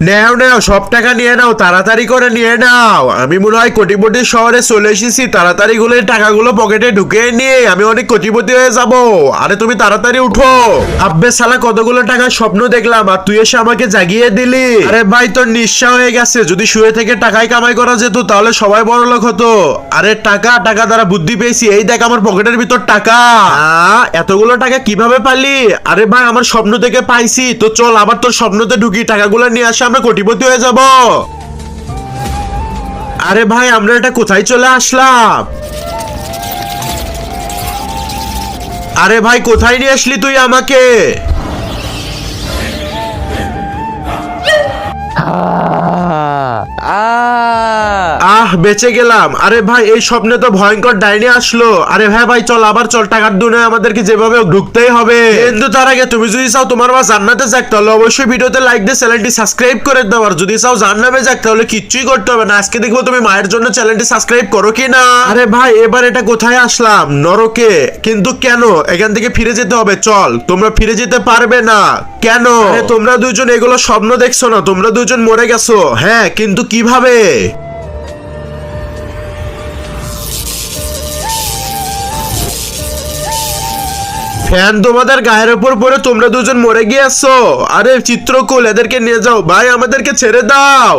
নাও নাও, সব টাকা নিয়ে নাও, তাড়াতাড়ি করে নিয়ে নাও। আমি মনে হয় কোটিপতি শহরে চলে এসেছি, তাড়াতাড়ি গুলো এই টাকাগুলো পকেটে ঢুকিয়ে নিয়ে আমি অনেক কোটিপতি হয়ে যাব। আরে তুমি তাড়াতাড়ি উঠো। আব্বে শালা, কতগুলো টাকার স্বপ্ন দেখলাম আর তুই এসে আমাকে জাগিয়ে দিলি। আরে ভাই, তোর নিঃস্বা হয়ে গেছে। যদি শুয়ে থেকে টাকাই কামাই করা যেত তাহলে সবাই বড় লোক হতো। আরে টাকা টাকা দ্বারা বুদ্ধি পেয়েছি, এই দেখ আমার পকেটের ভিতর টাকা। এতগুলো টাকা কিভাবে পালি? আরে ভাই, আমার স্বপ্ন থেকে পাইছি তো, চল আবার তোর স্বপ্নতে ঢুকি, টাকাগুলো নিয়ে আসে, আমরা কোটিপতি হয়ে যাব। আরে ভাই, আমরা এটা কোথায় চলে আসলাম? আরে ভাই, কোথায় নিয়ে আসলি তুই আমাকে? বেঁচে গেলাম। আরে ভাই, এই স্বপ্নে তো ভয়ঙ্কর ডাইনি আসলো। আরে ভাই ভাই, চল আবার চল, টাকার দুনিয়ায় আমাদেরকে যেভাবে ঢুকতেই হবে। কিন্তু তার আগে তুমি যদি চাও তোমার মা জান্নাতে যাক, তাহলে অবশ্যই ভিডিওতে লাইক দিয়ে চ্যানেলটি সাবস্ক্রাইব করে দাও। আর যদি চাও জান্নাতে যাক, তাহলে কিচ্ছুই করতে হবে না। আজকে দেখবো তুমি মায়ের জন্য চ্যানেলটি সাবস্ক্রাইব করো কিনা। আরে ভাই, এবার এটা কোথায় আসলাম? নরকে। কিন্তু কেন? এখান থেকে ফিরে যেতে হবে। চল, তোমরা ফিরে যেতে পারবে না। কেন? তোমরা দুজন এগুলো স্বপ্ন দেখছো না? তোমরা দুজন মরে গেছো। হ্যাঁ, কিন্তু কিভাবে? ফ্যান তোমাদের গায়ের উপর পড়ে তোমরা দুজন মরে গিয়েছো। আরে চিত্রকুল, এদেরকে নিয়ে যাও ভাই, আমাদেরকে ছেড়ে দাও।